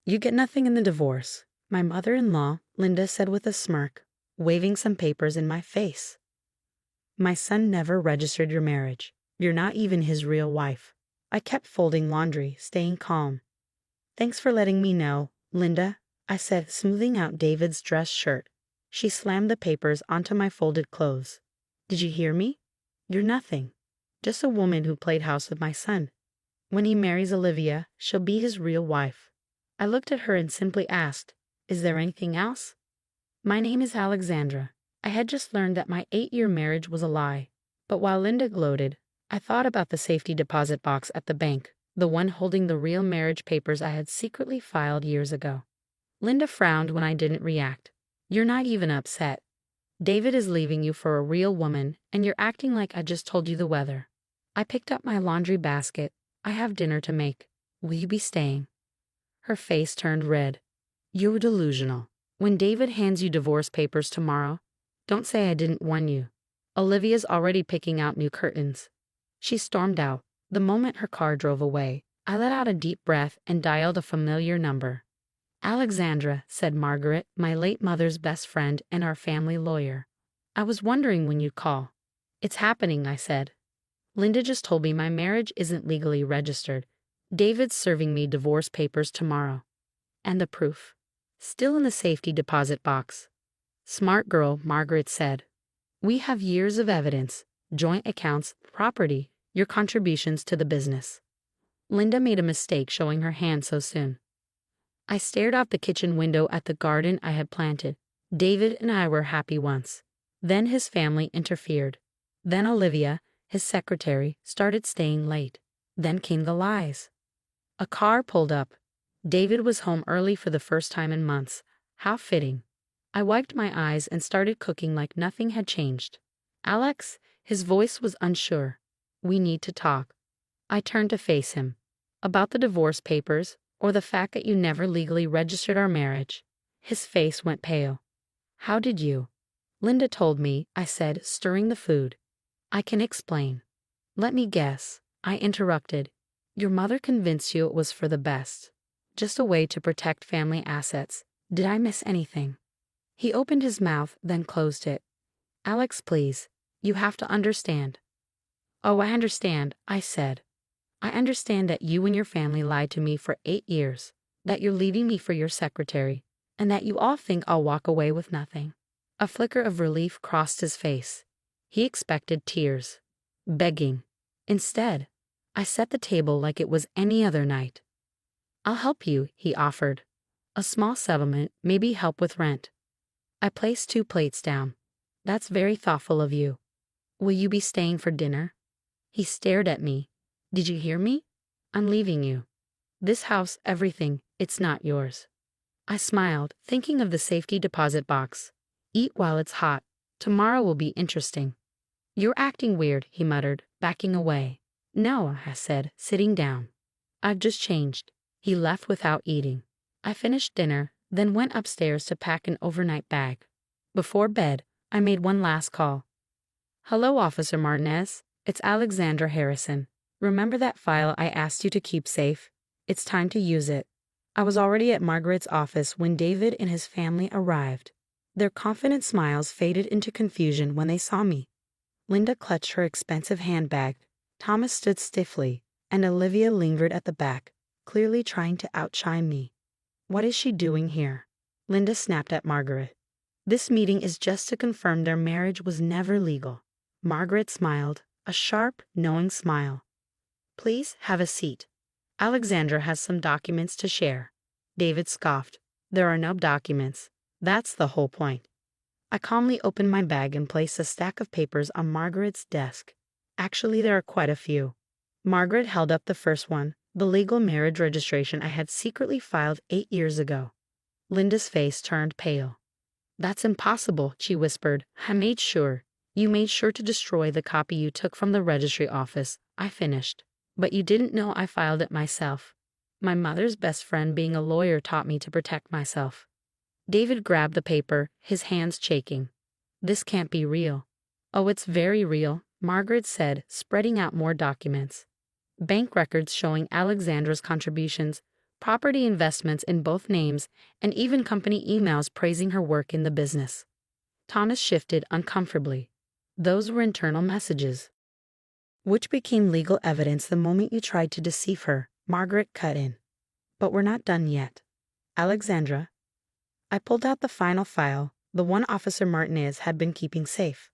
You get nothing in the divorce, my mother-in-law, Linda said with a smirk, waving some papers in my face. My son never registered your marriage. You're not even his real wife. I kept folding laundry, staying calm. Thanks for letting me know, Linda, I said, smoothing out David's dress shirt. She slammed the papers onto my folded clothes. Did you hear me? You're nothing. Just a woman who played house with my son. When he marries Olivia, she'll be his real wife. I looked at her and simply asked, is there anything else? My name is Alexandra. I had just learned that my 8-year marriage was a lie. But while Linda gloated, I thought about the safety deposit box at the bank, the one holding the real marriage papers I had secretly filed years ago. Linda frowned when I didn't react. You're not even upset. David is leaving you for a real woman, and you're acting like I just told you the weather. I picked up my laundry basket. I have dinner to make. Will you be staying? Her face turned red. You're delusional. When David hands you divorce papers tomorrow, don't say I didn't warn you. Olivia's already picking out new curtains. She stormed out. The moment her car drove away, I let out a deep breath and dialed a familiar number. Alexandra, said Margaret, my late mother's best friend and our family lawyer. I was wondering when you'd call. It's happening, I said. Linda just told me my marriage isn't legally registered. David's serving me divorce papers tomorrow. And the proof? Still in the safety deposit box. Smart girl, Margaret said. We have years of evidence, joint accounts, property, your contributions to the business. Linda made a mistake showing her hand so soon. I stared out the kitchen window at the garden I had planted. David and I were happy once. Then his family interfered. Then Olivia, his secretary, started staying late. Then came the lies. A car pulled up. David was home early for the first time in months. How fitting. I wiped my eyes and started cooking like nothing had changed. Alex, his voice was unsure. We need to talk. I turned to face him. About the divorce papers, or the fact that you never legally registered our marriage. His face went pale. How did you? Linda told me, I said, stirring the food. I can explain. Let me guess, I interrupted. Your mother convinced you it was for the best. Just a way to protect family assets. Did I miss anything? He opened his mouth, then closed it. Alex, please. You have to understand. Oh, I understand, I said. I understand that you and your family lied to me for 8 years, that you're leaving me for your secretary, and that you all think I'll walk away with nothing. A flicker of relief crossed his face. He expected tears. Begging. Instead, I set the table like it was any other night. I'll help you, he offered. A small settlement, maybe help with rent. I placed 2 plates down. That's very thoughtful of you. Will you be staying for dinner? He stared at me. Did you hear me? I'm leaving you. This house, everything, it's not yours. I smiled, thinking of the safety deposit box. Eat while it's hot. Tomorrow will be interesting. You're acting weird, he muttered, backing away. No, I said, sitting down. I've just changed. He left without eating. I finished dinner, then went upstairs to pack an overnight bag. Before bed, I made one last call. Hello, Officer Martinez. It's Alexandra Harrison. Remember that file I asked you to keep safe? It's time to use it. I was already at Margaret's office when David and his family arrived. Their confident smiles faded into confusion when they saw me. Linda clutched her expensive handbag. Thomas stood stiffly, and Olivia lingered at the back, clearly trying to outshine me. What is she doing here? Linda snapped at Margaret. This meeting is just to confirm their marriage was never legal. Margaret smiled, a sharp, knowing smile. Please have a seat. Alexandra has some documents to share. David scoffed. There are no documents. That's the whole point. I calmly opened my bag and placed a stack of papers on Margaret's desk. Actually, there are quite a few. Margaret held up the first one, the legal marriage registration I had secretly filed 8 years ago. Linda's face turned pale. That's impossible, she whispered. I made sure. You made sure to destroy the copy you took from the registry office. I finished. But you didn't know I filed it myself. My mother's best friend being a lawyer taught me to protect myself. David grabbed the paper, his hands shaking. This can't be real. Oh, it's very real, Margaret said, spreading out more documents. Bank records showing Alexandra's contributions, property investments in both names, and even company emails praising her work in the business. Thomas shifted uncomfortably. Those were internal messages, which became legal evidence the moment you tried to deceive her. Margaret cut in. But we're not done yet. Alexandra. I pulled out the final file, the one Officer Martinez had been keeping safe.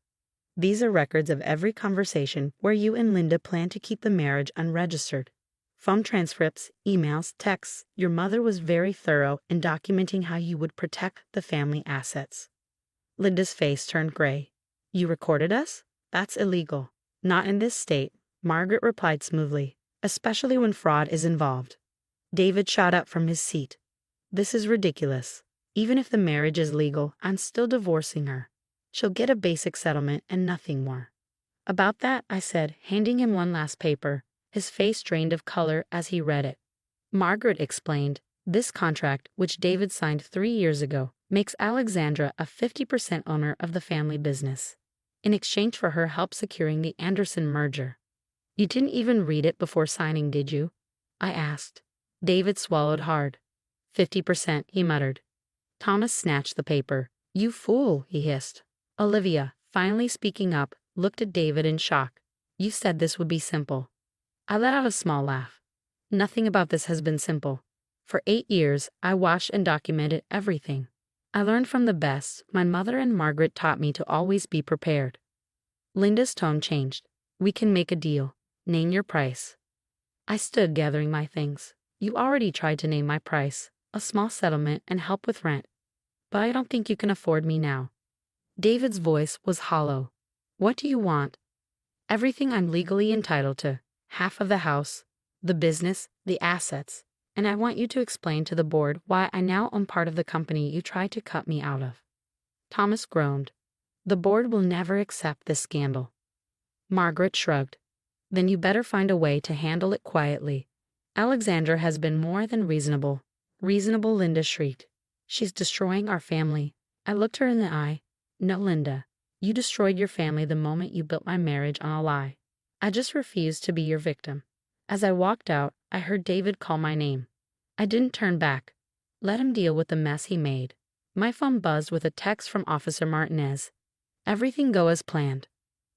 These are records of every conversation where you and Linda planned to keep the marriage unregistered. Phone transcripts, emails, texts. Your mother was very thorough in documenting how you would protect the family assets. Linda's face turned gray. You recorded us? That's illegal. Not in this state, Margaret replied smoothly, especially when fraud is involved. David shot up from his seat. This is ridiculous. Even if the marriage is legal, I'm still divorcing her. She'll get a basic settlement and nothing more. About that, I said, handing him one last paper. His face drained of color as he read it. Margaret explained, this contract, which David signed 3 years ago, makes Alexandra a 50% owner of the family business, in exchange for her help securing the Anderson merger. You didn't even read it before signing, did you? I asked. David swallowed hard. 50%, he muttered. Thomas snatched the paper. You fool, he hissed. Olivia, finally speaking up, looked at David in shock. You said this would be simple. I let out a small laugh. Nothing about this has been simple. For 8 years, I watched and documented everything. I learned from the best. My mother and Margaret taught me to always be prepared. Linda's tone changed. We can make a deal. Name your price. I stood gathering my things. You already tried to name my price, a small settlement and help with rent. But I don't think you can afford me now. David's voice was hollow. What do you want? Everything I'm legally entitled to. Half of the house, the business, the assets. And I want you to explain to the board why I now own part of the company you tried to cut me out of. Thomas groaned. The board will never accept this scandal. Margaret shrugged. Then you better find a way to handle it quietly. Alexandra has been more than reasonable. Reasonable, Linda shrieked. She's destroying our family. I looked her in the eye. No, Linda. You destroyed your family the moment you built my marriage on a lie. I just refused to be your victim. As I walked out, I heard David call my name. I didn't turn back. Let him deal with the mess he made. My phone buzzed with a text from Officer Martinez. Everything go as planned.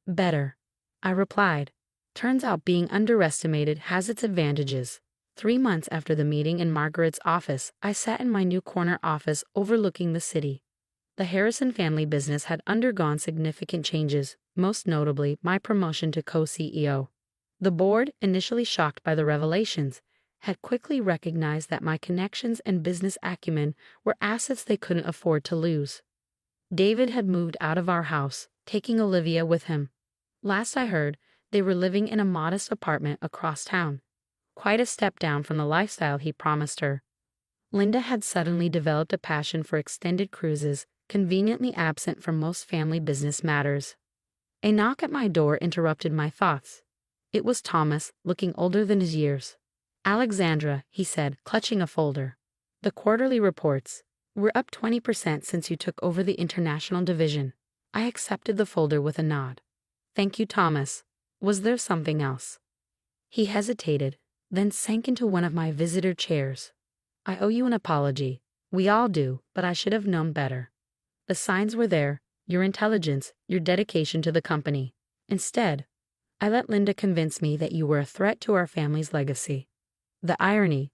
Better. I replied. Turns out being underestimated has its advantages. 3 months after the meeting in Margaret's office, I sat in my new corner office overlooking the city. The Harrison family business had undergone significant changes, most notably my promotion to co-CEO. The board, initially shocked by the revelations, had quickly recognized that my connections and business acumen were assets they couldn't afford to lose. David had moved out of our house, taking Olivia with him. Last I heard, they were living in a modest apartment across town. Quite a step down from the lifestyle he promised her. Linda had suddenly developed a passion for extended cruises, conveniently absent from most family business matters. A knock at my door interrupted my thoughts. It was Thomas, looking older than his years. Alexandra, he said, clutching a folder. The quarterly reports. We're up 20% since you took over the international division. I accepted the folder with a nod. Thank you, Thomas. Was there something else? He hesitated, then sank into one of my visitor chairs. I owe you an apology. We all do, but I should have known better. The signs were there, your intelligence, your dedication to the company. Instead, I let Linda convince me that you were a threat to our family's legacy. The irony,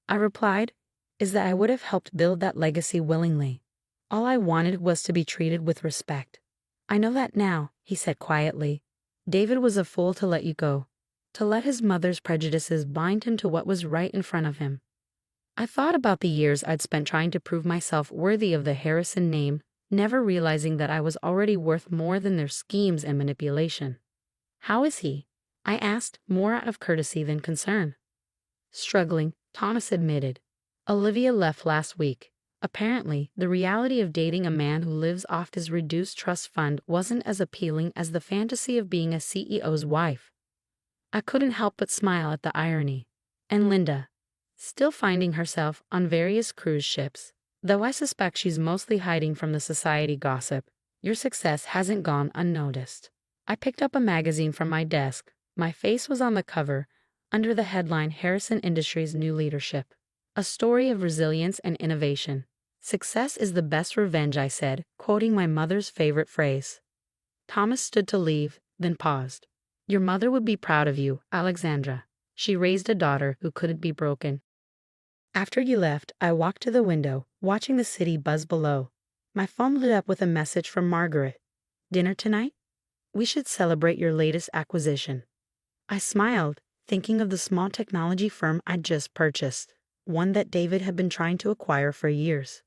I replied, is that I would have helped build that legacy willingly. All I wanted was to be treated with respect. I know that now, he said quietly. David was a fool to let you go, to let his mother's prejudices bind him to what was right in front of him. I thought about the years I'd spent trying to prove myself worthy of the Harrison name, never realizing that I was already worth more than their schemes and manipulation. How is he? I asked, more out of courtesy than concern. Struggling, Thomas admitted. Olivia left last week. Apparently, the reality of dating a man who lives off his reduced trust fund wasn't as appealing as the fantasy of being a CEO's wife. I couldn't help but smile at the irony. And Linda, still finding herself on various cruise ships, though I suspect she's mostly hiding from the society gossip, your success hasn't gone unnoticed. I picked up a magazine from my desk. My face was on the cover, under the headline Harrison Industries' New Leadership. A story of resilience and innovation. Success is the best revenge, I said, quoting my mother's favorite phrase. Thomas stood to leave, then paused. Your mother would be proud of you, Alexandra. She raised a daughter who couldn't be broken. After you left, I walked to the window, watching the city buzz below. My phone lit up with a message from Margaret. Dinner tonight? We should celebrate your latest acquisition. I smiled, thinking of the small technology firm I'd just purchased, one that David had been trying to acquire for years.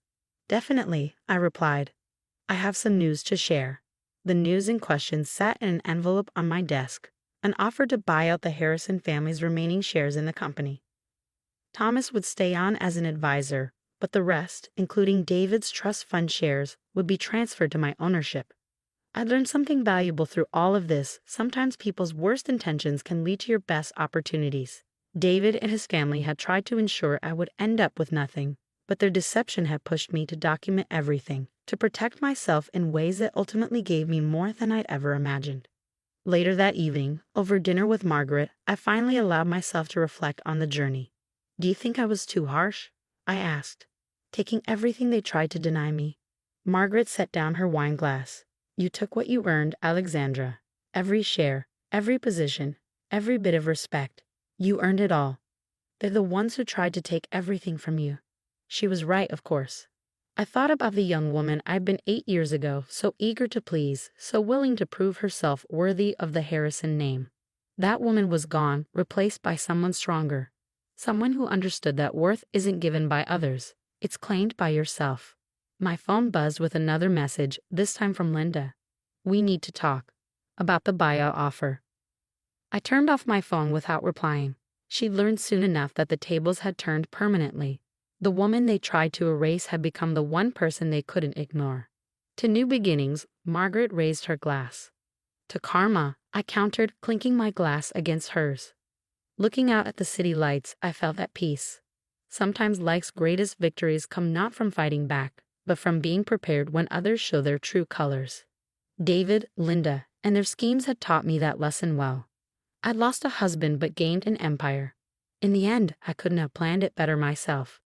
Definitely, I replied. I have some news to share. The news in question sat in an envelope on my desk, an offer to buy out the Harrison family's remaining shares in the company. Thomas would stay on as an advisor, but the rest, including David's trust fund shares, would be transferred to my ownership. I learned something valuable through all of this. Sometimes people's worst intentions can lead to your best opportunities. David and his family had tried to ensure I would end up with nothing, but their deception had pushed me to document everything, to protect myself in ways that ultimately gave me more than I'd ever imagined. Later that evening, over dinner with Margaret, I finally allowed myself to reflect on the journey. Do you think I was too harsh? I asked, taking everything they tried to deny me. Margaret set down her wine glass. You took what you earned, Alexandra. Every share, every position, every bit of respect. You earned it all. They're the ones who tried to take everything from you. She was right, of course. I thought about the young woman I'd been 8 years ago, so eager to please, so willing to prove herself worthy of the Harrison name. That woman was gone, replaced by someone stronger. Someone who understood that worth isn't given by others, it's claimed by yourself. My phone buzzed with another message, this time from Linda. We need to talk. About the buyout offer. I turned off my phone without replying. She'd learned soon enough that the tables had turned permanently. The woman they tried to erase had become the one person they couldn't ignore. To new beginnings, Margaret raised her glass. To karma, I countered, clinking my glass against hers. Looking out at the city lights, I felt at peace. Sometimes life's greatest victories come not from fighting back, but from being prepared when others show their true colors. David, Linda, and their schemes had taught me that lesson well. I'd lost a husband but gained an empire. In the end, I couldn't have planned it better myself.